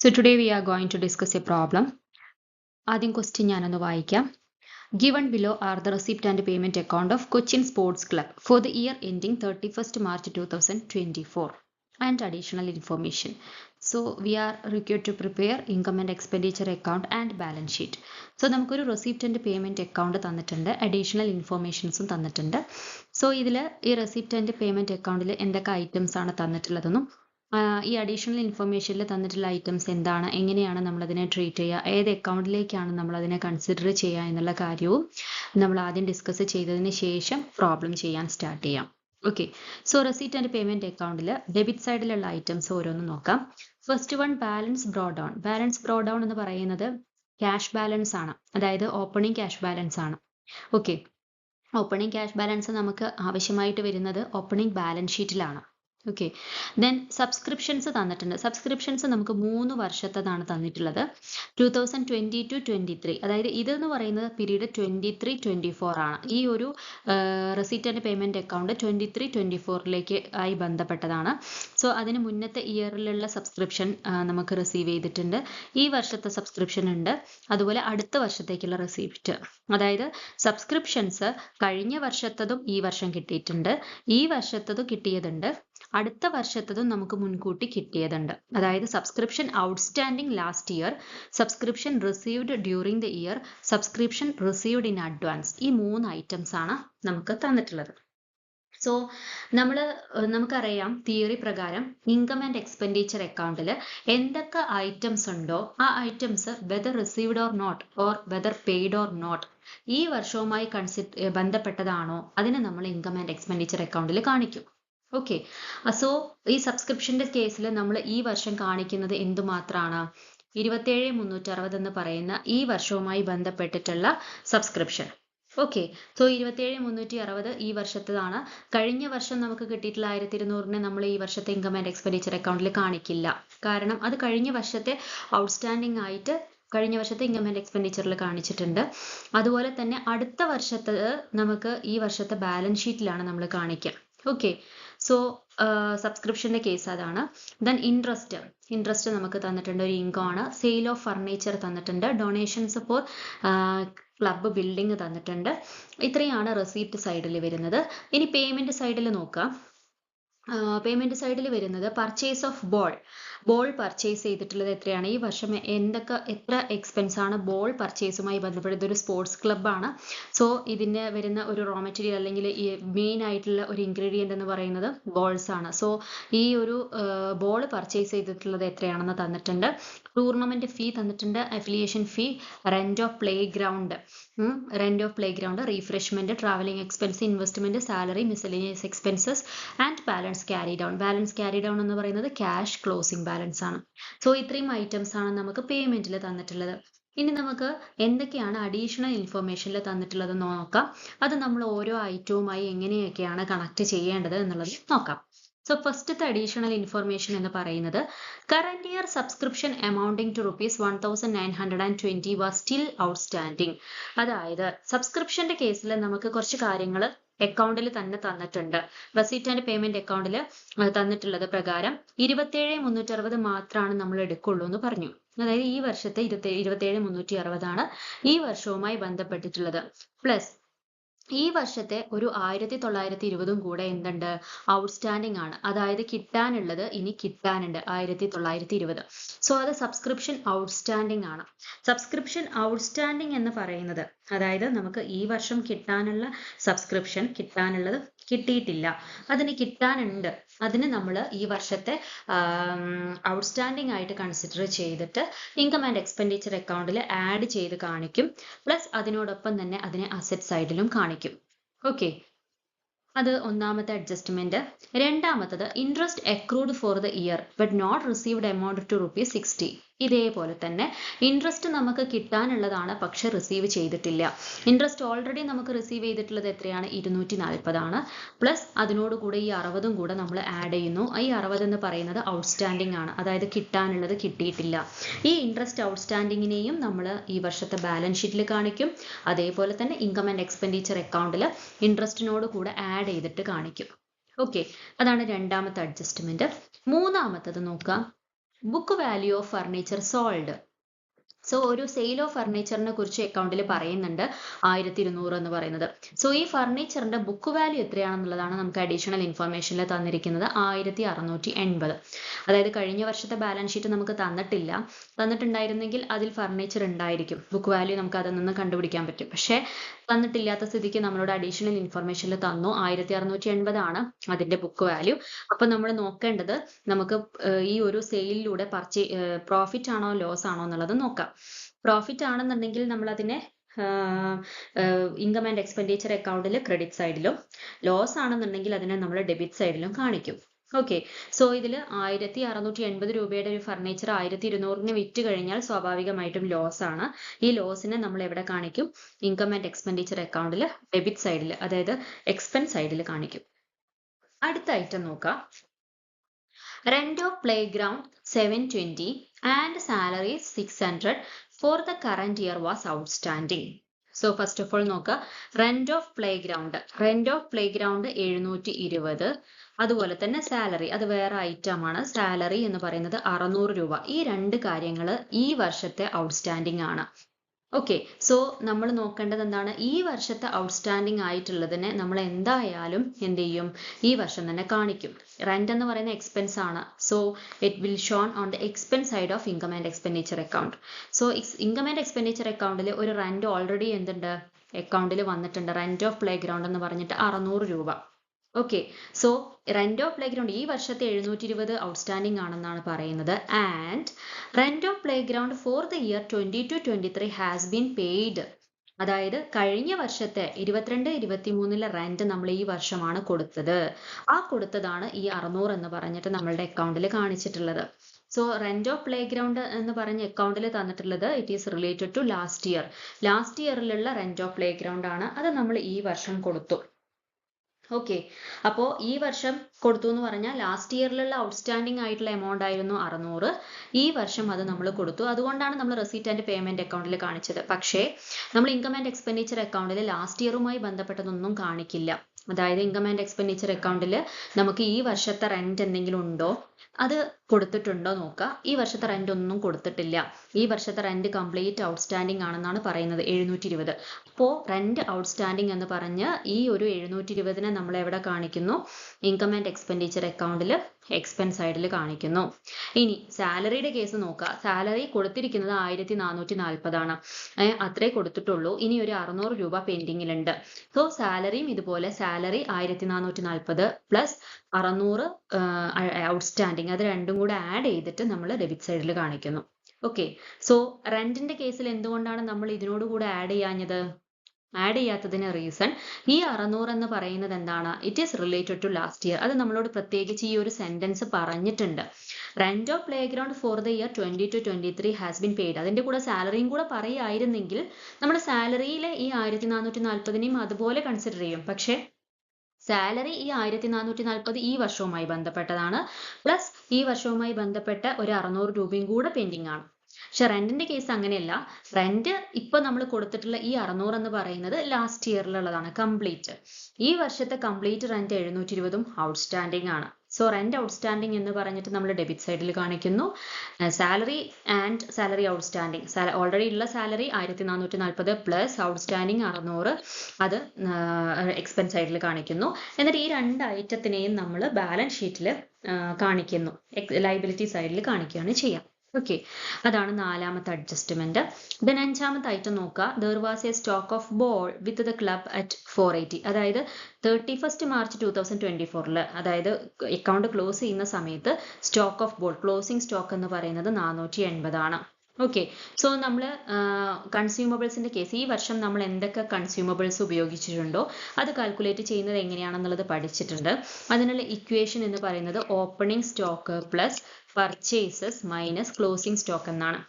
So today we are going to discuss a problem. ആദ്യം question ഞാനൊന്ന് വായിക്കാം. Given below are the receipt and payment account of Cochin Sports Club for the year ending 31st March 2024 and additional information. So we are required to prepare income and expenditure account and balance sheet. So നമുക്കൊരു receipt and payment account തന്നിട്ടുണ്ട്, additional informationസും തന്നിട്ടുണ്ട്. So ഇതിൽ ഈ receipt and payment accountൽ എന്തൊക്കെ items ആണ് തന്നിട്ടുള്ളതെന്നും ഈ additional ഇൻഫർമേഷനിൽ തന്നിട്ടുള്ള items എന്താണ്, എങ്ങനെയാണ് നമ്മൾ അതിനെ ട്രീറ്റ് ചെയ്യുക, ഏത് അക്കൗണ്ടിലേക്കാണ് നമ്മൾ അതിനെ കൺസിഡർ ചെയ്യുക എന്നുള്ള കാര്യവും നമ്മൾ ആദ്യം ഡിസ്കസ് ചെയ്തതിന് ശേഷം പ്രോബ്ലം ചെയ്യാൻ സ്റ്റാർട്ട് ചെയ്യാം. Okay, so receipt and payment അക്കൗണ്ടിൽ ഡെബിറ്റ് സൈഡിലുള്ള ഐറ്റംസ് ഓരോന്ന് നോക്കാം. First one balance brought down. Balance brought down എന്ന് പറയുന്നത് ക്യാഷ് ബാലൻസ് ആണ്, അതായത് ഓപ്പണിംഗ് ക്യാഷ് ബാലൻസ് ആണ്. ഓക്കെ, ഓപ്പണിംഗ് ക്യാഷ് ബാലൻസ് നമുക്ക് ആവശ്യമായിട്ട് വരുന്നത് ഓപ്പണിംഗ് ബാലൻസ് ഷീറ്റിലാണ്. ഓക്കെ, ദെൻ സബ്സ്ക്രിപ്ഷൻസ് തന്നിട്ടുണ്ട്. സബ്സ്ക്രിപ്ഷൻസ് നമുക്ക് 3 വർഷത്തേതാണ് തന്നിട്ടുള്ളത്, 2020-23. അതായത് ഇതെന്ന് പറയുന്നത് പീരീഡ് 23-24 ആണ്. ഈ ഒരു റെസീറ്റ് ആൻഡ് പേയ്മെന്റ് അക്കൗണ്ട് 23-24 ആയി ബന്ധപ്പെട്ടതാണ്. സോ അതിന് മുന്നത്തെ ഇയറിലുള്ള സബ്സ്ക്രിപ്ഷൻ നമുക്ക് റിസീവ് ചെയ്തിട്ടുണ്ട്, ഈ വർഷത്തെ സബ്സ്ക്രിപ്ഷൻ ഉണ്ട്, അതുപോലെ അടുത്ത വർഷത്തേക്കുള്ള റെസിപ്റ്റ്. അതായത് സബ്സ്ക്രിപ്ഷൻസ് കഴിഞ്ഞ വർഷത്തതും ഈ വർഷം കിട്ടിയിട്ടുണ്ട്, ഈ വർഷത്തതും കിട്ടിയതുണ്ട്, അടുത്ത വർഷത്തതും നമുക്ക് മുൻകൂട്ടി കിട്ടിയതുണ്ട്. അതായത് subscription outstanding last year, subscription received during the year, subscription received in advance. ഈ 3 ഐറ്റംസ് ആണ് നമുക്ക് തന്നിട്ടുള്ളത്. സോ നമുക്കറിയാം തിയറി പ്രകാരം ഇൻകം ആൻഡ് എക്സ്പെൻഡിച്ചർ അക്കൗണ്ടിൽ എന്തൊക്കെ ഐറ്റംസ് ഉണ്ടോ ആ items whether received or not or whether paid or not ഈ വർഷവുമായി ബന്ധപ്പെട്ടതാണോ അതിനെ നമ്മൾ ഇൻകം ആൻഡ് എക്സ്പെൻഡിച്ചർ അക്കൗണ്ടിൽ കാണിക്കും. ഓക്കെ, സോ ഈ സബ്സ്ക്രിപ്ഷന്റെ കേസിൽ നമ്മൾ ഈ വർഷം കാണിക്കുന്നത് എന്തുമാത്രമാണ്, 27,360 എന്ന് പറയുന്ന ഈ വർഷവുമായി ബന്ധപ്പെട്ടിട്ടുള്ള സബ്സ്ക്രിപ്ഷൻ. ഓക്കെ, സോ 27,360 ഈ വർഷത്തേതാണ്. കഴിഞ്ഞ വർഷം നമുക്ക് കിട്ടിയിട്ടുള്ള 1,200 നമ്മൾ ഈ വർഷത്തെ ഇൻകം ആൻഡ് എക്സ്പെൻഡിച്ചർ അക്കൗണ്ടിൽ കാണിക്കില്ല, കാരണം അത് കഴിഞ്ഞ വർഷത്തെ ഔട്ട്സ്റ്റാൻഡിംഗ് ആയിട്ട് കഴിഞ്ഞ വർഷത്തെ ഇൻകം ആൻഡ് എക്സ്പെൻഡിച്ചറിൽ കാണിച്ചിട്ടുണ്ട്. അതുപോലെ തന്നെ അടുത്ത വർഷത്തെ നമുക്ക് ഈ വർഷത്തെ ബാലൻസ് ഷീറ്റിലാണ് നമ്മൾ കാണിക്കുക. ഓക്കെ, സോ സബ്സ്ക്രിപ്ഷന്റെ കേസ് അതാണ്. ദെൻ ഇൻട്രസ്റ്റ് നമുക്ക് തന്നിട്ടുണ്ട്, ഒരു ഇൻകം ആണ്. സെയിൽ ഓഫ് ഫർണിച്ചർ തന്നിട്ടുണ്ട്, ഡൊണേഷൻസ് ഫോർ ക്ലബ്ബ് ബിൽഡിംഗ് തന്നിട്ടുണ്ട്. ഇത്രയാണ് റെസീപ്റ്റ് സൈഡിൽ വരുന്നത്. ഇനി പേയ്മെന്റ് സൈഡിൽ നോക്കാം. പേയ്മെന്റ് സൈഡിൽ വരുന്നത് പർച്ചേസ് ഓഫ് ബോൾ പർച്ചേസ് ചെയ്തിട്ടുള്ളത് എത്രയാണ്, ഈ വർഷം എത്ര എക്സ്പെൻസ് ആണ് ബോൾ പർച്ചേസുമായി ബന്ധപ്പെട്ടത്. ഒരു സ്പോർട്സ് ക്ലബ്ബാണ്. സോ ഇതിന് വരുന്ന ഒരു റോ മെറ്റീരിയൽ അല്ലെങ്കിൽ മെയിൻ ആയിട്ടുള്ള ഒരു ഇൻഗ്രീഡിയൻ്റ് എന്ന് പറയുന്നത് ബോൾസ് ആണ്. സോ ഈ ഒരു ബോൾ പർച്ചേസ് ചെയ്തിട്ടുള്ളത് എത്രയാണെന്ന് തന്നിട്ടുണ്ട്. ടൂർണമെന്റ് ഫീ തന്നിട്ടുണ്ട്, affiliation fee, rent of play ground, refreshment, travelling expense, investment, salary, miscellaneous expenses and balance carry down. Balance carry down എന്ന് പറയുന്നത് ക്യാഷ് ക്ലോസിംഗ് ബാലൻസ് ആണ്. സോ ഇത്രയും ഐറ്റംസ് ആണ് നമുക്ക് പേയ്മെന്റിൽ തന്നിട്ടുള്ളത്. ഇനി നമുക്ക് എന്തൊക്കെയാണ് അഡീഷണൽ ഇൻഫർമേഷനിൽ തന്നിട്ടുള്ളത് നോക്കാം. അത് നമ്മൾ ഓരോ ഐറ്റവുമായി എങ്ങനെയൊക്കെയാണ് കണക്ട് ചെയ്യേണ്ടത് എന്നുള്ളത് നോക്കാം. സോ ഫസ്റ്റത്തെ അഡീഷണൽ ഇൻഫർമേഷൻ എന്ന് പറയുന്നത് current year subscription amounting to ₹1,920 was still outstanding. അതായത് സബ്സ്ക്രിപ്ഷന്റെ കേസിൽ നമുക്ക് കുറച്ച് കാര്യങ്ങൾ അക്കൗണ്ടിൽ തന്നെ തന്നിട്ടുണ്ട്. റെസീറ്റ് ആൻഡ് പേയ്മെന്റ് അക്കൗണ്ടിൽ തന്നിട്ടുള്ളത് പ്രകാരം 27,360 മാത്രമാണ് നമ്മൾ എടുക്കുള്ളൂ എന്ന് പറഞ്ഞു. അതായത് ഈ വർഷത്തെ 27,360 ആണ് ഈ വർഷവുമായി ബന്ധപ്പെട്ടിട്ടുള്ളത്. പ്ലസ് ഈ വർഷത്തെ ഒരു 1,920 കൂടെ എന്തുണ്ട്, ഔട്ട്സ്റ്റാൻഡിംഗ് ആണ്. അതായത് കിട്ടാനുള്ളത് ഇനി കിട്ടാനുണ്ട് 1,920. സോ അത് സബ്സ്ക്രിപ്ഷൻ ഔട്ട്സ്റ്റാൻഡിംഗ് ആണ്. സബ്സ്ക്രിപ്ഷൻ ഔട്ട്സ്റ്റാൻഡിംഗ് എന്ന് പറയുന്നത് അതായത് നമുക്ക് ഈ വർഷം കിട്ടാനുള്ള സബ്സ്ക്രിപ്ഷൻ കിട്ടാനുള്ളത് കിട്ടിയിട്ടില്ല, അതിന് കിട്ടാനുണ്ട്, അതിന് നമ്മൾ ഈ വർഷത്തെ ഔട്ട്സ്റ്റാൻഡിംഗ് ആയിട്ട് കൺസിഡർ ചെയ്തിട്ട് ഇൻകം ആൻഡ് എക്സ്പെൻഡിച്ചർ അക്കൗണ്ടിൽ ആഡ് ചെയ്ത് കാണിക്കും. പ്ലസ് അതിനോടൊപ്പം തന്നെ അതിനെ അസറ്റ് സൈഡിലും കാണിക്കും. ഓക്കെ, അത് ഒന്നാമത്തെ അഡ്ജസ്റ്റ്മെന്റ്. രണ്ടാമത്തത് interest accrued for the year but not received amount to ₹60. ഇതേപോലെ തന്നെ ഇൻട്രസ്റ്റ് നമുക്ക് കിട്ടാനുള്ളതാണ്, പക്ഷെ റിസീവ് ചെയ്തിട്ടില്ല. ഇൻട്രസ്റ്റ് ഓൾറെഡി നമുക്ക് റിസീവ് ചെയ്തിട്ടുള്ളത് എത്രയാണ്, 240 ആണ്. പ്ലസ് അതിനോടുകൂടെ ഈ 60 കൂടെ നമ്മൾ ആഡ് ചെയ്യുന്നു. ഈ 60 എന്ന് പറയുന്നത് ഔട്ട്സ്റ്റാൻഡിംഗ് ആണ്, അതായത് കിട്ടാനുള്ളത് കിട്ടിയിട്ടില്ല. ഈ ഇൻട്രസ്റ്റ് ഔട്ട്സ്റ്റാൻഡിങ്ങിനെയും നമ്മൾ ഈ വർഷത്തെ ബാലൻസ് ഷീറ്റിൽ കാണിക്കും. അതേപോലെ തന്നെ ഇൻകം ആൻഡ് എക്സ്പെൻഡിച്ചർ അക്കൗണ്ടിൽ ഇൻട്രസ്റ്റിനോട് കൂടെ ആഡ് ചെയ്തിട്ട് കാണിക്കും. ഓക്കെ, അതാണ് രണ്ടാമത്തെ അഡ്ജസ്റ്റ്മെന്റ്. മൂന്നാമത്തത് നോക്കാം. Book value of furniture sold. So ഒരു സെയിൽ ഓഫ് ഫർണിച്ചറിനെ കുറിച്ച് അക്കൗണ്ടിൽ പറയുന്നുണ്ട് 1200 എന്ന് പറയുന്നത്. സോ ഈ ഫർണിച്ചറിന്റെ ബുക്ക് വാല്യൂ എത്രയാണെന്നുള്ളതാണ് നമുക്ക് അഡീഷണൽ ഇൻഫർമേഷനിൽ തന്നിരിക്കുന്നത് 1680. അതായത് കഴിഞ്ഞ വർഷത്തെ ബാലൻസ് ഷീറ്റ് നമുക്ക് തന്നിട്ടുണ്ടായിരുന്നെങ്കിൽ അതിൽ ഫർണിച്ചർ ഉണ്ടായിരിക്കും, ബുക്ക് വാല്യൂ നമുക്ക് അതിൽ നിന്ന് കണ്ടുപിടിക്കാൻ പറ്റും. പക്ഷേ തന്നിട്ടില്ലാത്ത സ്ഥിതിക്ക് നമ്മളോട് അഡീഷണൽ ഇൻഫർമേഷനിൽ തന്നു 1680 ആണ് അതിന്റെ ബുക്ക് വാല്യൂ. അപ്പൊ നമ്മൾ നോക്കേണ്ടത് നമുക്ക് ഈ ഒരു സെയിലിലൂടെ പ്രോഫിറ്റ് ആണോ ലോസ് ആണോ എന്നുള്ളത് നോക്കാം. പ്രോഫിറ്റ് ആണെന്നുണ്ടെങ്കിൽ നമ്മൾ അതിനെ ഇൻകം ആൻഡ് എക്സ്പെൻഡിച്ചർ അക്കൗണ്ടിൽ ക്രെഡിറ്റ് സൈഡിലും, ലോസ് ആണെന്നുണ്ടെങ്കിൽ അതിനെ നമ്മൾ ഡെബിറ്റ് സൈഡിലും കാണിക്കും. ഓക്കെ, സോ ഇതിൽ 1680 രൂപയുടെ ഒരു ഫർണിച്ചർ 1200 വിറ്റ് കഴിഞ്ഞാൽ സ്വാഭാവികമായിട്ടും ലോസ് ആണ്. ഈ ലോസിനെ നമ്മൾ എവിടെ കാണിക്കും? ഇൻകം ആൻഡ് എക്സ്പെൻഡിച്ചർ അക്കൗണ്ടിൽ ഡെബിറ്റ് സൈഡിൽ, അതായത് എക്സ്പെൻസ് സൈഡിൽ കാണിക്കും. അടുത്ത ഐറ്റം നോക്കാം. Rent of playground 720 and salary 600 for the current year was outstanding. So first of all നോക്കുക, rent of playground 720, അതുപോലെ തന്നെ സാലറി, അത് വേറെ ഐറ്റം ആണ്. സാലറി എന്ന് പറയുന്നത് 600 രൂപ. ഈ രണ്ട് കാര്യങ്ങൾ ഈ വർഷത്തെ ഔട്ട്സ്റ്റാൻഡിംഗ് ആണ്. ഓക്കെ, സോ നമ്മൾ നോക്കേണ്ടത് എന്താണ്? ഈ വർഷത്തെ ഔട്ട്സ്റ്റാൻഡിംഗ് ആയിട്ടുള്ളതിനെ നമ്മൾ എന്തായാലും എന്ത് ചെയ്യും? ഈ വർഷം തന്നെ കാണിക്കും. റെന്റ് എന്ന് പറയുന്ന എക്സ്പെൻസ് ആണ്. So it will shown on the expense side of income and expenditure account. So income and expenditure അക്കൗണ്ടിൽ ഒരു റെന്റ് ഓൾറെഡി എന്തുണ്ട്? അക്കൗണ്ടിൽ വന്നിട്ടുണ്ട്. റെന്റ് ഓഫ് പ്ലേ ഗ്രൗണ്ട് എന്ന് പറഞ്ഞിട്ട് 600 രൂപ. Okay, so rent of play ground ഈ വർഷത്തെ 720 ഔട്ട്സ്റ്റാൻഡിംഗ് ആണെന്നാണ് പറയുന്നത്. And rent of playground for the year 22-23 has been paid. അതായത് കഴിഞ്ഞ വർഷത്തെ 22-23 റെന്റ് നമ്മൾ ഈ വർഷമാണ് കൊടുത്തത്. ആ കൊടുത്തതാണ് ഈ 600 എന്ന് പറഞ്ഞിട്ട് നമ്മളുടെ അക്കൗണ്ടിൽ കാണിച്ചിട്ടുള്ളത്. So rent of playground എന്ന് പറഞ്ഞ അക്കൗണ്ടിൽ തന്നിട്ടുള്ളത് it is related to last year. Last ഇയറിലുള്ള റെന്റ് ഓഫ് പ്ലേ ഗ്രൗണ്ട് ആണ്. അത് നമ്മൾ ഈ വർഷം കൊടുത്തു. ഓക്കെ, അപ്പോൾ ഈ വർഷം കൊടുത്തു എന്ന് പറഞ്ഞാൽ ലാസ്റ്റ് ഇയറിലുള്ള ഔട്ട്സ്റ്റാൻഡിംഗ് ആയിട്ടുള്ള എമൗണ്ട് ആയിരുന്നു 600. ഈ വർഷം അത് നമ്മൾ കൊടുത്തു. അതുകൊണ്ടാണ് നമ്മൾ റെസീറ്റ് ആൻഡ് പേയ്മെന്റ് അക്കൗണ്ടിൽ കാണിച്ചത്. പക്ഷേ നമ്മൾ ഇൻകം ആൻഡ് എക്സ്പെൻഡിച്ചർ അക്കൗണ്ടിൽ ലാസ്റ്റ് ഇയറുമായി ബന്ധപ്പെട്ടതൊന്നും കാണിക്കില്ല. അതായത് ഇൻകം ആൻഡ് എക്സ്പെൻഡിച്ചർ അക്കൗണ്ടിൽ നമുക്ക് ഈ വർഷത്തെ റെന്റ് എന്തെങ്കിലും ഉണ്ടോ, അത് കൊടുത്തിട്ടുണ്ടോ നോക്കുക. ഈ വർഷത്തെ റെന്റ് ഒന്നും കൊടുത്തിട്ടില്ല. ഈ വർഷത്തെ റെന്റ് കംപ്ലീറ്റ് ഔട്ട്സ്റ്റാൻഡിംഗ് ആണെന്നാണ് പറയുന്നത് 720. അപ്പോൾ റെന്റ് ഔട്ട്സ്റ്റാൻഡിംഗ് എന്ന് പറഞ്ഞ് ഈ ഒരു 720 നമ്മൾ എവിടെ കാണിക്കുന്നു? ഇൻകം ആൻഡ് എക്സ്പെൻഡിച്ചർ അക്കൗണ്ടിൽ എക്സ്പെൻസ് സൈഡിൽ കാണിക്കുന്നു. ഇനി സാലറിയുടെ കേസ് നോക്കുക. സാലറി കൊടുത്തിരിക്കുന്നത് 1440 ആണ്. അത്രേ കൊടുത്തിട്ടുള്ളൂ. ഇനി ഒരു 600 രൂപ പെൻഡിങ്ങിലുണ്ട്. സോ സാലറിയും ഇതുപോലെ സാലറി 1440 പ്ലസ് 600 ഔട്ട്സ്റ്റാൻഡിംഗ്, അത് രണ്ടും കൂടെ ആഡ് ചെയ്തിട്ട് നമ്മൾ ഡെബിറ്റ് സൈഡിൽ കാണിക്കുന്നു. ഓക്കെ, സോ റെന്റിന്റെ കേസിൽ എന്തുകൊണ്ടാണ് നമ്മൾ ഇതിനോട് കൂടെ ആഡ് ചെയ്യാത്തതിന് റീസൺ, ഈ 600 എന്ന് പറയുന്നത് എന്താണ്? It is related to last year. അത് നമ്മളോട് പ്രത്യേകിച്ച് ഈ ഒരു സെന്റൻസ് പറഞ്ഞിട്ടുണ്ട്. Rent of playground for the year 22-23 has been paid. അതിന്റെ കൂടെ സാലറിയും കൂടെ പറയുമായിരുന്നെങ്കിൽ നമ്മൾ സാലറിയിലെ ഈ 1440 അതുപോലെ കൺസിഡർ ചെയ്യും. പക്ഷേ സാലറി ഈ 1440 ഈ വർഷവുമായി ബന്ധപ്പെട്ടതാണ്. പ്ലസ് ഈ വർഷവുമായി ബന്ധപ്പെട്ട ഒരു 600 രൂപയും കൂടെ പെൻഡിങ് ആണ്. പക്ഷെ റെന്റിന്റെ കേസ് അങ്ങനെയല്ല. റെന്റ് ഇപ്പൊ നമ്മൾ കൊടുത്തിട്ടുള്ള ഈ 600 എന്ന് പറയുന്നത് ലാസ്റ്റ് ഇയറിലുള്ളതാണ് കംപ്ലീറ്റ്. ഈ വർഷത്തെ കംപ്ലീറ്റ് റെന്റ് 720 ഔട്ട്സ്റ്റാൻഡിംഗ് ആണ്. സോ റെന്റ് ഔട്ട്സ്റ്റാൻഡിംഗ് എന്ന് പറഞ്ഞിട്ട് നമ്മൾ ഡെബിറ്റ് സൈഡിൽ കാണിക്കുന്നു. Salary and salary outstanding, already ഉള്ള സാലറി 1440 പ്ലസ് ഔട്ട്സ്റ്റാൻഡിംഗ് 600, അത് എക്സ്പെൻസ് സൈഡിൽ കാണിക്കുന്നു. എന്നിട്ട് ഈ രണ്ട് ഐറ്റത്തിനെയും നമ്മൾ ബാലൻസ് ഷീറ്റിൽ കാണിക്കുന്നു, ലയബിലിറ്റി സൈഡിൽ കാണിക്കുകയാണ് ചെയ്യാം. ഓക്കെ, അതാണ് നാലാമത്തെ അഡ്ജസ്റ്റ്മെന്റ്. ദെൻ അഞ്ചാമത്തെ ഐറ്റം നോക്കുക. There was A stock of ball with the club at 480. അതായത് 31 മാർച്ച് 2024, അതായത് അക്കൗണ്ട് ക്ലോസ് ചെയ്യുന്ന സമയത്ത് stock of ball, closing stock എന്ന് പറയുന്നത് 480 ആണ്. ഓക്കെ, സോ നമ്മൾ കൺസ്യൂമബിൾസിന്റെ കേസ്, ഈ വർഷം നമ്മൾ എന്തൊക്കെ കൺസ്യൂമബിൾസ് ഉപയോഗിച്ചിട്ടുണ്ടോ അത് കാൽക്കുലേറ്റ് ചെയ്യുന്നത് എങ്ങനെയാണെന്നുള്ളത് പഠിച്ചിട്ടുണ്ട്. അതിനുള്ള ഇക്വേഷൻ എന്ന് പറയുന്നത് opening stock plus purchases minus closing stock എന്നാണ്.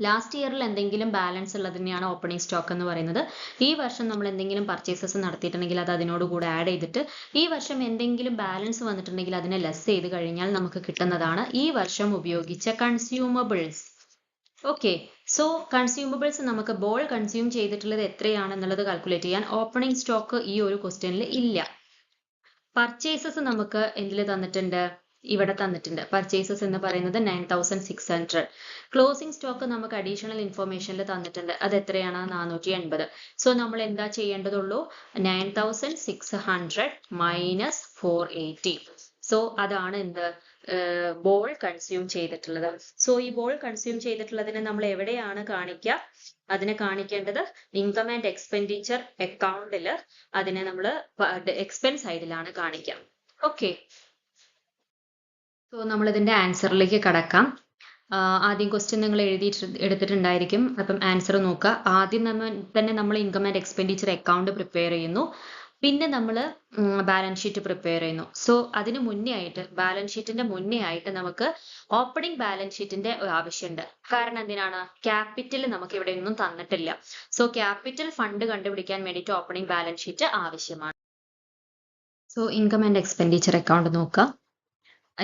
ലാസ്റ്റ് ഇയറിൽ എന്തെങ്കിലും ബാലൻസ് ഉള്ളതിനെയാണ് ഓപ്പണിംഗ് സ്റ്റോക്ക് എന്ന് പറയുന്നത്. ഈ വർഷം നമ്മൾ എന്തെങ്കിലും പർച്ചേസസ് നടത്തിയിട്ടുണ്ടെങ്കിൽ അത് അതിനോട് കൂടെ ആഡ് ചെയ്തിട്ട് ഈ വർഷം എന്തെങ്കിലും ബാലൻസ് വന്നിട്ടുണ്ടെങ്കിൽ അതിനെ ലെസ് ചെയ്ത് കഴിഞ്ഞാൽ നമുക്ക് കിട്ടുന്നതാണ് ഈ വർഷം ഉപയോഗിച്ച കൺസ്യൂമബിൾസ്. ഓക്കെ, സോ കൺസ്യൂമബിൾസ് നമുക്ക് ബോൾ കൺസ്യൂം ചെയ്തിട്ടുള്ളത് എത്രയാണെന്നുള്ളത് കാൽക്കുലേറ്റ് ചെയ്യാൻ ഓപ്പണിംഗ് സ്റ്റോക്ക് ഈ ഒരു ക്വസ്റ്റ്യനിൽ ഇല്ല. പർച്ചേസസ് നമുക്ക് എന്തിൽ തന്നിട്ടുണ്ട്? ഇവിടെ തന്നിട്ടുണ്ട്. പർച്ചേസസ് എന്ന് പറയുന്നത് 9600. ക്ലോസിംഗ് സ്റ്റോക്ക് നമുക്ക് അഡീഷണൽ ഇൻഫോർമേഷനിൽ തന്നിട്ടുണ്ട്. അത് എത്രയാണ്? 480. സോ നമ്മൾ എന്താ ചെയ്യേണ്ടതുള്ളൂ? 9600 മൈനസ് 480. സോ അതാണ് എന്ത് ബോൾ കൺസ്യൂം ചെയ്തിട്ടുള്ളത്. സോ ഈ ബോൾ കൺസ്യൂം ചെയ്തിട്ടുള്ളതിനെ നമ്മൾ എവിടെയാണ് കാണിക്കുക? അതിനെ കാണിക്കേണ്ടത് ഇൻകം ആൻഡ് എക്സ്പെൻഡിച്ചർ അക്കൗണ്ടിൽ, അതിനെ നമ്മൾ എക്സ്പെൻസ് സൈഡിലാണ് കാണിക്കുക. ഓക്കെ, സോ നമ്മൾ ഇതിന്റെ ആൻസറിലേക്ക് കടക്കാം. ആദ്യം ക്വസ്റ്റ്യൻ നിങ്ങൾ എടുത്തിട്ടുണ്ടായിരിക്കും. അപ്പം ആൻസർ നോക്കുക. ആദ്യം തന്നെ നമ്മൾ income and expenditure account prepare ചെയ്യുന്നു. പിന്നെ നമ്മൾ ബാലൻസ് ഷീറ്റ് പ്രിപ്പയർ ചെയ്യുന്നു. സോ അതിന് മുന്നേ ആയിട്ട്, ബാലൻസ് ഷീറ്റിന്റെ മുന്നേ ആയിട്ട് നമുക്ക് ഓപ്പണിംഗ് ബാലൻസ് ഷീറ്റിന്റെ ആവശ്യമുണ്ട്. കാരണം എന്തിനാണ്? ക്യാപിറ്റൽ നമുക്ക് ഇവിടെ ഒന്നും തന്നിട്ടില്ല. സോ ക്യാപിറ്റൽ ഫണ്ട് കണ്ടുപിടിക്കാൻ വേണ്ടിയിട്ട് ഓപ്പണിംഗ് ബാലൻസ് ഷീറ്റ് ആവശ്യമാണ്. So income and expenditure account നോക്കുക.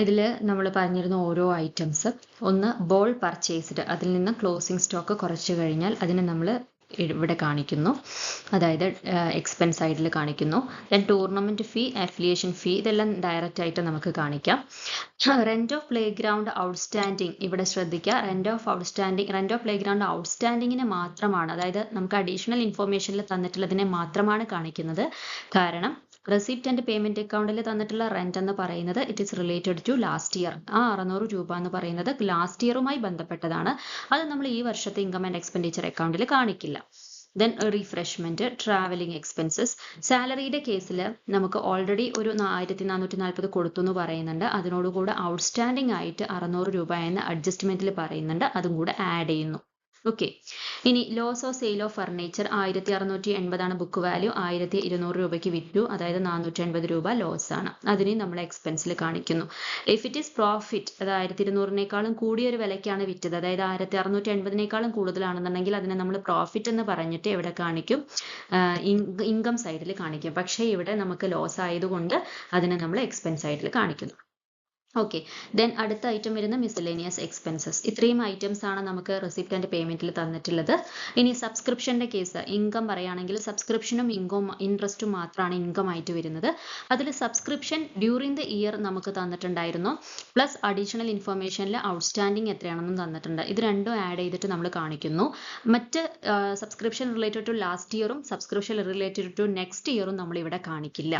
ഇതിൽ നമ്മൾ പറഞ്ഞിരുന്ന ഓരോ ഐറ്റംസ്, ഒന്ന് ബോൾ പർച്ചേസ്ഡ്, അതിൽ നിന്ന് ക്ലോസിംഗ് സ്റ്റോക്ക് കുറച്ച് കഴിഞ്ഞാൽ അതിനെ നമ്മൾ ഇവിടെ കാണിക്കുന്നു, അതായത് എക്സ്പെൻസ് സൈഡിൽ കാണിക്കുന്നു. ദെൻ ടൂർണമെന്റ് ഫീ, അഫിലിയേഷൻ ഫീ, ഇതെല്ലാം ഡയറക്റ്റ് ആയിട്ട് നമുക്ക് കാണിക്കാം. Rent of play ground outstanding, ഇവിടെ ശ്രദ്ധിക്കുക, റെന്റ് ഓഫ് പ്ലേ ഗ്രൗണ്ട് ഔട്ട്സ്റ്റാൻഡിങ്ങിനെ മാത്രമാണ്, അതായത് നമുക്ക് അഡീഷണൽ ഇൻഫോർമേഷനിൽ തന്നിട്ടുള്ളതിനെ മാത്രമാണ് കാണിക്കുന്നത്. കാരണം റെസിപ്റ്റ് ആൻഡ് പേയ്മെന്റ് അക്കൗണ്ടിൽ തന്നിട്ടുള്ള റെന്റ് എന്ന് പറയുന്നത് it is related to last year. ആ 600 രൂപ എന്ന് പറയുന്നത് ലാസ്റ്റ് ഇയറുമായി ബന്ധപ്പെട്ടതാണ്. അത് നമ്മൾ ഈ വർഷത്തെ ഇൻകം ആൻഡ് എക്സ്പെൻഡിച്ചർ അക്കൗണ്ടിൽ കാണിക്കില്ല. Then refreshment, travelling expenses. സാലറിയുടെ കേസിൽ നമുക്ക് ഓൾറെഡി ഒരു 1440 കൊടുത്തു എന്ന് പറയുന്നുണ്ട്. അതിനോടുകൂടെ ഔട്ട്സ്റ്റാൻഡിംഗ് ആയിട്ട് 600 രൂപ എന്ന് അഡ്ജസ്റ്റ്മെന്റിൽ പറയുന്നുണ്ട്. അതും കൂടെ ആഡ് ചെയ്യുന്നു. ഓക്കെ, ഇനി loss of sale of furniture 1680 ആണ് ബുക്ക് വാല്യൂ. 1200 രൂപയ്ക്ക് വിറ്റു, അതായത് 480 രൂപ ലോസ് ആണ്. അതിനെ നമ്മൾ എക്സ്പെൻസിൽ കാണിക്കുന്നു. ഇഫ് ഇറ്റ് ഈസ് പ്രോഫിറ്റ്, അത് 1200നേക്കാളും കൂടിയൊരു വിലയ്ക്കാണ് വിറ്റത്, അതായത് 1680നേക്കാളും കൂടുതലാണെന്നുണ്ടെങ്കിൽ അതിനെ നമ്മൾ പ്രോഫിറ്റ് എന്ന് പറഞ്ഞിട്ട് എവിടെ കാണിക്കും? ഇൻകം സൈഡിൽ കാണിക്കും. പക്ഷേ ഇവിടെ നമുക്ക് ലോസ് ആയതുകൊണ്ട് അതിനെ നമ്മൾ എക്സ്പെൻസ് സൈഡിൽ കാണിക്കുന്നു. ഓക്കെ, ദെൻ അടുത്ത ഐറ്റം വരുന്ന മിസലേനിയസ് എക്സ്പെൻസസ്. ഇത്രയും ഐറ്റംസ് ആണ് നമുക്ക് റെസിപ്റ്റ് ആൻഡ് പേയ്മെന്റിൽ തന്നിട്ടുള്ളത്. ഇനി സബ്സ്ക്രിപ്ഷന്റെ കേസ്, ഇൻകം പറയുകയാണെങ്കിൽ സബ്സ്ക്രിപ്ഷനും ഇൻട്രസ്റ്റും മാത്രമാണ് ഇൻകം ആയിട്ട് വരുന്നത്. അതിൽ സബ്സ്ക്രിപ്ഷൻ ഡ്യൂറിങ് ദ ഇയർ നമുക്ക് തന്നിട്ടുണ്ടായിരുന്നു, പ്ലസ് അഡീഷണൽ ഇൻഫർമേഷനിൽ ഔട്ട്സ്റ്റാൻഡിങ് എത്രയാണെന്നും തന്നിട്ടുണ്ട്. ഇത് രണ്ടും ആഡ് ചെയ്തിട്ട് നമ്മൾ കാണിക്കുന്നു. മറ്റ് സബ്സ്ക്രിപ്ഷൻ റിലേറ്റഡ് ടു ലാസ്റ്റ് ഇയറും സബ്സ്ക്രിപ്ഷൻ റിലേറ്റഡ് ടു നെക്സ്റ്റ് ഇയറും നമ്മൾ ഇവിടെ കാണിക്കില്ല.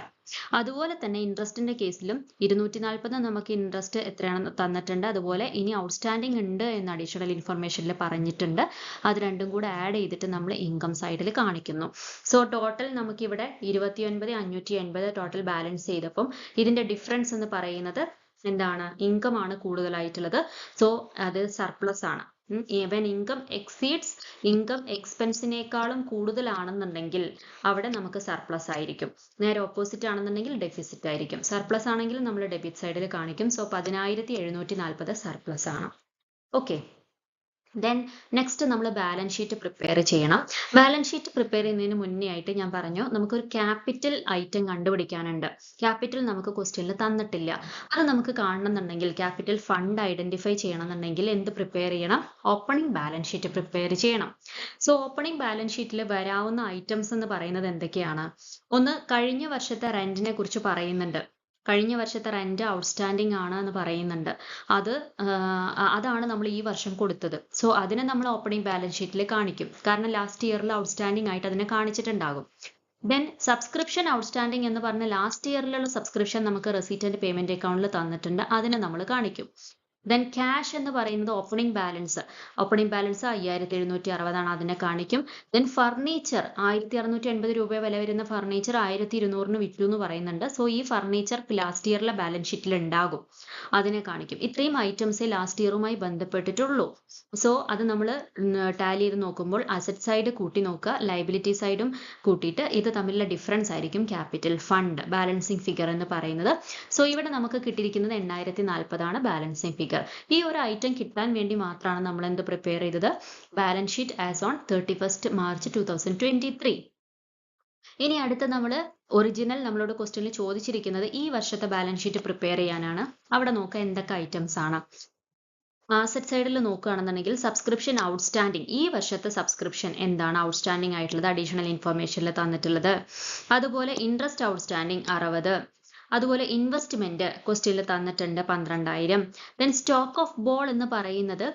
അതുപോലെ തന്നെ ഇൻട്രസ്റ്റിന്റെ കേസിലും 240 നമുക്ക് ഇൻട്രസ്റ്റ് എത്രയാണെന്ന് തന്നിട്ടുണ്ട്. അതുപോലെ ഇനി ഔട്ട്സ്റ്റാൻഡിംഗ് ഉണ്ട് എന്ന് അഡീഷണൽ ഇൻഫർമേഷനിൽ പറഞ്ഞിട്ടുണ്ട്. അത് രണ്ടും കൂടെ ആഡ് ചെയ്തിട്ട് നമ്മൾ ഇൻകം സൈഡിൽ കാണിക്കുന്നു. സോ ടോട്ടൽ നമുക്കിവിടെ 29,580 ടോട്ടൽ ബാലൻസ് ചെയ്തപ്പം ഇതിന്റെ ഡിഫറൻസ് എന്ന് പറയുന്നത് എന്താണ്? ഇൻകം ആണ് കൂടുതലായിട്ടുള്ളത്. സോ അത് സർപ്ലസ് ആണ്. when income exceeds income എക്സ്പെൻസിനേക്കാളും കൂടുതലാണെന്നുണ്ടെങ്കിൽ അവിടെ നമുക്ക് സർപ്ലസ് ആയിരിക്കും. നേരെ ഓപ്പോസിറ്റ് ആണെന്നുണ്ടെങ്കിൽ ഡെഫിസിറ്റ് ആയിരിക്കും. സർപ്ലസ് ആണെങ്കിൽ നമ്മൾ ഡെബിറ്റ് സൈഡിൽ കാണിക്കും. സോ 10,740 സർപ്ലസ് ആണ്. ഓക്കെ, ദെൻ നെക്സ്റ്റ് നമ്മൾ ബാലൻസ് ഷീറ്റ് പ്രിപ്പയർ ചെയ്യണം. ബാലൻസ് ഷീറ്റ് പ്രിപ്പയർ ചെയ്യുന്നതിന് മുന്നേ ആയിട്ട് ഞാൻ പറഞ്ഞു നമുക്കൊരു ക്യാപിറ്റൽ ഐറ്റം കണ്ടുപിടിക്കാനുണ്ട്. ക്യാപിറ്റൽ നമുക്ക് ക്വസ്റ്റ്യനിൽ തന്നിട്ടില്ല. അത് നമുക്ക് കാണണമെന്നുണ്ടെങ്കിൽ, ക്യാപിറ്റൽ ഫണ്ട് ഐഡന്റിഫൈ ചെയ്യണമെന്നുണ്ടെങ്കിൽ എന്ത് പ്രിപ്പയർ ചെയ്യണം? ഓപ്പണിംഗ് ബാലൻസ് ഷീറ്റ് പ്രിപ്പയർ ചെയ്യണം. സോ ഓപ്പണിംഗ് ബാലൻസ് ഷീറ്റിൽ വരാവുന്ന ഐറ്റംസ് എന്ന് പറയുന്നത് എന്തൊക്കെയാണ്? ഒന്ന്, കഴിഞ്ഞ വർഷത്തെ റെന്റിനെ കുറിച്ച് പറയുന്നുണ്ട്. കഴിഞ്ഞ വർഷത്തെ റെന്റ് ഔട്ട്സ്റ്റാൻഡിംഗ് ആണ് എന്ന് പറയുന്നുണ്ട്. അതാണ് നമ്മൾ ഈ വർഷം കൊടുത്തത്. സോ അതിനെ നമ്മൾ ഓപ്പണിംഗ് ബാലൻസ് ഷീറ്റിൽ കാണിക്കും. കാരണം ലാസ്റ്റ് ഇയറിൽ ഔട്ട്സ്റ്റാൻഡിംഗ് ആയിട്ട് അതിനെ കാണിച്ചിട്ടുണ്ടാകും. ദെൻ സബ്സ്ക്രിപ്ഷൻ ഔട്ട്സ്റ്റാൻഡിംഗ് എന്ന് പറഞ്ഞ ലാസ്റ്റ് ഇയറിലുള്ള സബ്സ്ക്രിപ്ഷൻ നമുക്ക് റെസീറ്റ് ആൻഡ് പേയ്മെന്റ് അക്കൗണ്ടിൽ തന്നിട്ടുണ്ട്. അതിനെ നമ്മൾ കാണിക്കും. ദെൻ ക്യാഷ് എന്ന് പറയുന്നത് ഓപ്പണിംഗ് ബാലൻസ് 5,760 ആണ്, അതിനെ കാണിക്കും. ദെൻ ഫർണിച്ചർ 1,680 രൂപ വില വരുന്ന ഫർണിച്ചർ 1,200 വിറ്റു എന്ന് പറയുന്നുണ്ട്. സോ ഈ ഫർണിച്ചർ ലാസ്റ്റ് ഇയറിലെ ബാലൻസ് ഷീറ്റിൽ ഉണ്ടാകും, അതിനെ കാണിക്കും. ഇത്രയും ഐറ്റംസേ ലാസ്റ്റ് ഇയറുമായി ബന്ധപ്പെട്ടിട്ടുള്ളൂ. സോ അത് നമ്മൾ ടാലി ചെയ്ത് നോക്കുമ്പോൾ അസറ്റ് സൈഡ് കൂട്ടി നോക്കുക, ലയബിലിറ്റി സൈഡും കൂട്ടിയിട്ട് ഇത് തമ്മിലുള്ള ഡിഫറൻസ് ആയിരിക്കും ക്യാപിറ്റൽ ഫണ്ട് ബാലൻസിങ് ഫിഗർ എന്ന് പറയുന്നത്. സോ ഇവിടെ നമുക്ക് കിട്ടിയിരിക്കുന്നത് 840 ആണ് ബാലൻസിങ് ഫിഗർ. ഈ ഒരു ഐറ്റം കിട്ടാൻ വേണ്ടി മാത്രമാണ് നമ്മൾ എന്ത് പ്രിപ്പയർ ചെയ്തത്? Balance sheet as on 31st March 2023. ഇനി അടുത്ത നമ്മൾ ഒറിജിനൽ നമ്മളോട് ക്വസ്റ്റ്യനിൽ ചോദിച്ചിരിക്കുന്നത് ഈ വർഷത്തെ ബാലൻസ് ഷീറ്റ് പ്രിപ്പയർ ചെയ്യാനാണ്. അവിടെ നോക്കുക എന്തൊക്കെ ഐറ്റംസ് ആണ്. ആസറ്റ് സൈഡിൽ നോക്കുകയാണെന്നുണ്ടെങ്കിൽ സബ്സ്ക്രിപ്ഷൻ ഔട്ട്സ്റ്റാൻഡിംഗ്, ഈ വർഷത്തെ സബ്സ്ക്രിപ്ഷൻ എന്താണ് ഔട്ട്സ്റ്റാൻഡിംഗ് ആയിട്ടുള്ളത്? അഡീഷണൽ ഇൻഫർമേഷനിൽ തന്നിട്ടുള്ളത്. അതുപോലെ ഇൻട്രസ്റ്റ് ഔട്ട്സ്റ്റാൻഡിംഗ് 60, അതുപോലെ ഇൻവെസ്റ്റ്മെന്റ് ക്വസ്റ്റ്യനിൽ തന്നിട്ടുണ്ട് 12,000. ദെൻ സ്റ്റോക്ക് ഓഫ് ബോൾ എന്ന് പറയുന്നത്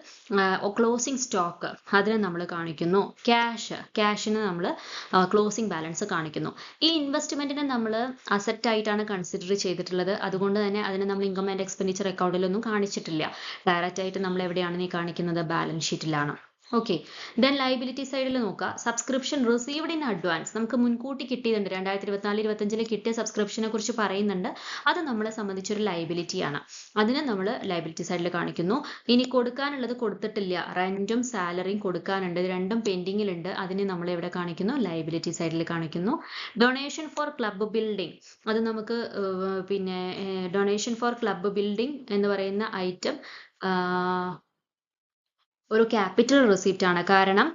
ക്ലോസിംഗ് സ്റ്റോക്ക് അതിനെ നമ്മൾ കാണിക്കുന്നു. ക്യാഷിന് നമ്മൾ ക്ലോസിംഗ് ബാലൻസ് കാണിക്കുന്നു. ഈ ഇൻവെസ്റ്റ്മെന്റിനെ നമ്മൾ അസറ്റ് ആയിട്ടാണ് കൺസിഡർ ചെയ്തിട്ടുള്ളത്. അതുകൊണ്ട് തന്നെ അതിനെ നമ്മൾ ഇൻകം ആൻഡ് എക്സ്പെൻഡിച്ചർ അക്കൗണ്ടിലൊന്നും കാണിച്ചിട്ടില്ല. ഡയറക്റ്റ് ആയിട്ട് നമ്മൾ എവിടെയാണ് നീ കാണിക്കുന്നത്? ബാലൻസ് ഷീറ്റിലാണ്. ഓക്കെ. ദെൻ ലൈബിലിറ്റി സൈഡിൽ നോക്കുക. സബ്സ്ക്രിപ്ഷൻ റിസീവ്ഡ് ഇൻ അഡ്വാൻസ് നമുക്ക് മുൻകൂട്ടി കിട്ടിയതുണ്ട്. 2024-25 കിട്ടിയ സബ്സ്ക്രിപ്ഷനെ കുറിച്ച് പറയുന്നുണ്ട്. അത് നമ്മളെ സംബന്ധിച്ചൊരു ലൈബിലിറ്റിയാണ്. അതിനെ നമ്മൾ ലൈബിലിറ്റി സൈഡിൽ കാണിക്കുന്നു. ഇനി കൊടുക്കാനുള്ളത് കൊടുത്തിട്ടില്ല. റെന്റും സാലറിയും കൊടുക്കാനുണ്ട്. ഇത് രണ്ടും പെൻഡിങ്ങിലുണ്ട്. അതിനെ നമ്മൾ എവിടെ കാണിക്കുന്നു? ലൈബിലിറ്റി സൈഡിൽ കാണിക്കുന്നു. ഡൊണേഷൻ ഫോർ ക്ലബ്ബ് ബിൽഡിംഗ് അത് നമുക്ക് പിന്നെ ഡൊണേഷൻ ഫോർ ക്ലബ്ബ് ബിൽഡിംഗ് എന്ന് പറയുന്ന ഐറ്റം ഒരു ക്യാപിറ്റൽ റെസിപ്റ്റ് ആണ്. കാരണം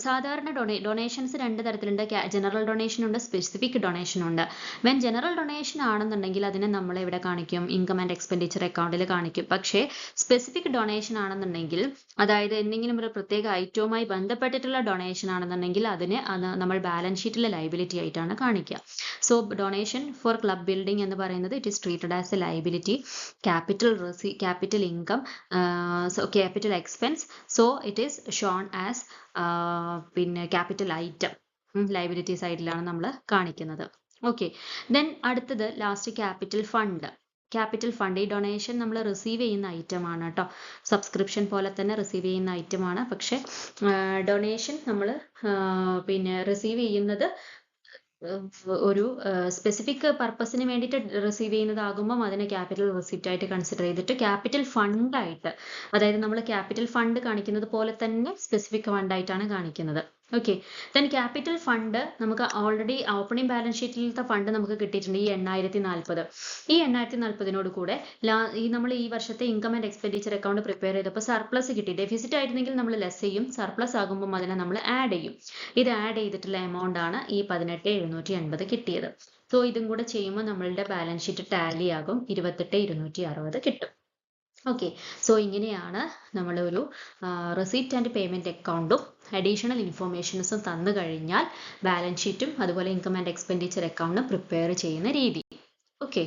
സാധാരണ ഡൊണേഷൻസ് രണ്ട് തരത്തിലുണ്ട്. ജനറൽ ഡൊണേഷൻ ഉണ്ട്, സ്പെസിഫിക് ഡൊണേഷൻ ഉണ്ട്. വെൻ ജനറൽ ഡൊണേഷൻ ആണെന്നുണ്ടെങ്കിൽ അതിനെ നമ്മൾ എവിടെ കാണിക്കും? ഇൻകം ആൻഡ് എക്സ്പെൻഡിച്ചർ അക്കൗണ്ടിൽ കാണിക്കും. പക്ഷേ സ്പെസിഫിക് ഡൊണേഷൻ ആണെന്നുണ്ടെങ്കിൽ, അതായത് എന്തെങ്കിലും ഒരു പ്രത്യേക ഐറ്റവുമായി ബന്ധപ്പെട്ടിട്ടുള്ള ഡൊണേഷൻ ആണെന്നുണ്ടെങ്കിൽ അതിനെ നമ്മൾ ബാലൻസ് ഷീറ്റിലെ ലൈബിലിറ്റി ആയിട്ടാണ് കാണിക്കുക. So donation four club building എന്ന് പറയുന്നത് it is treated as A liability, capital income, capital expense. So it is shown as പിന്നെ ക്യാപിറ്റൽ ഐറ്റം ലൈബിലിറ്റി സൈഡിലാണ് നമ്മൾ കാണിക്കുന്നത്. ഓക്കെ. ദെൻ അടുത്തത് ലാസ്റ്റ് ക്യാപിറ്റൽ ഫണ്ട്. ഈ ഡൊണേഷൻ നമ്മൾ റിസീവ് ചെയ്യുന്ന ഐറ്റം ആണ് കേട്ടോ. സബ്സ്ക്രിപ്ഷൻ പോലെ തന്നെ റിസീവ് ചെയ്യുന്ന ഐറ്റം ആണ്. പക്ഷെ ഡൊണേഷൻ നമ്മൾ പിന്നെ റിസീവ് ചെയ്യുന്നത് ഒരു സ്പെസിഫിക് പർപ്പസിന് വേണ്ടിയിട്ട് റിസീവ് ചെയ്യുന്നതാകുമ്പം അതിനെ ക്യാപിറ്റൽ റെസിപ്റ്റ് ആയിട്ട് കൺസിഡർ ചെയ്തിട്ട് ക്യാപിറ്റൽ ഫണ്ട് ആയിട്ട്, അതായത് നമ്മൾ ക്യാപിറ്റൽ ഫണ്ട് കാണിക്കുന്നത് പോലെ തന്നെ സ്പെസിഫിക് ഫണ്ട് ആയിട്ടാണ് കാണിക്കുന്നത്. ഓക്കെ. ദെൻ ക്യാപിറ്റൽ ഫണ്ട് നമുക്ക് ഓൾറെഡി ഓപ്പണിംഗ് ബാലൻസ് ഷീറ്റിലത്തെ ഫണ്ട് നമുക്ക് കിട്ടിയിട്ടുണ്ട്. ഈ 840. ഈ 840 കൂടെ നമ്മൾ ഈ വർഷത്തെ income and expenditure account prepare ചെയ്തപ്പോൾ സർപ്ലസ് കിട്ടി. ഡെഫിസിറ്റ് ആയിരുന്നെങ്കിൽ നമ്മൾ ലെസ് ചെയ്യും, സർപ്ലസ് ആകുമ്പോൾ അതിനെ നമ്മൾ ആഡ് ചെയ്യും. ഇത് ആഡ് ചെയ്തിട്ടുള്ള എമൗണ്ട് ആണ് ഈ 18,780 കിട്ടിയത്. സോ ഇതും കൂടെ ചെയ്യുമ്പോൾ നമ്മളുടെ ബാലൻസ് ഷീറ്റ് ടാലി ആകും, 28,260 കിട്ടും. ഓക്കെ. സോ ഇങ്ങനെയാണ് നമ്മൾ ഒരു റെസിപ്റ്റ് ആൻഡ് പേയ്മെന്റ് അക്കൗണ്ടും അഡീഷണൽ ഇൻഫോർമേഷൻസും തന്നു കഴിഞ്ഞാൽ ബാലൻസ് ഷീറ്റും അതുപോലെ ഇൻകം ആൻഡ് എക്സ്പെൻഡിച്ചർ അക്കൗണ്ടും പ്രിപ്പയർ ചെയ്യുന്ന രീതി. ഓക്കെ.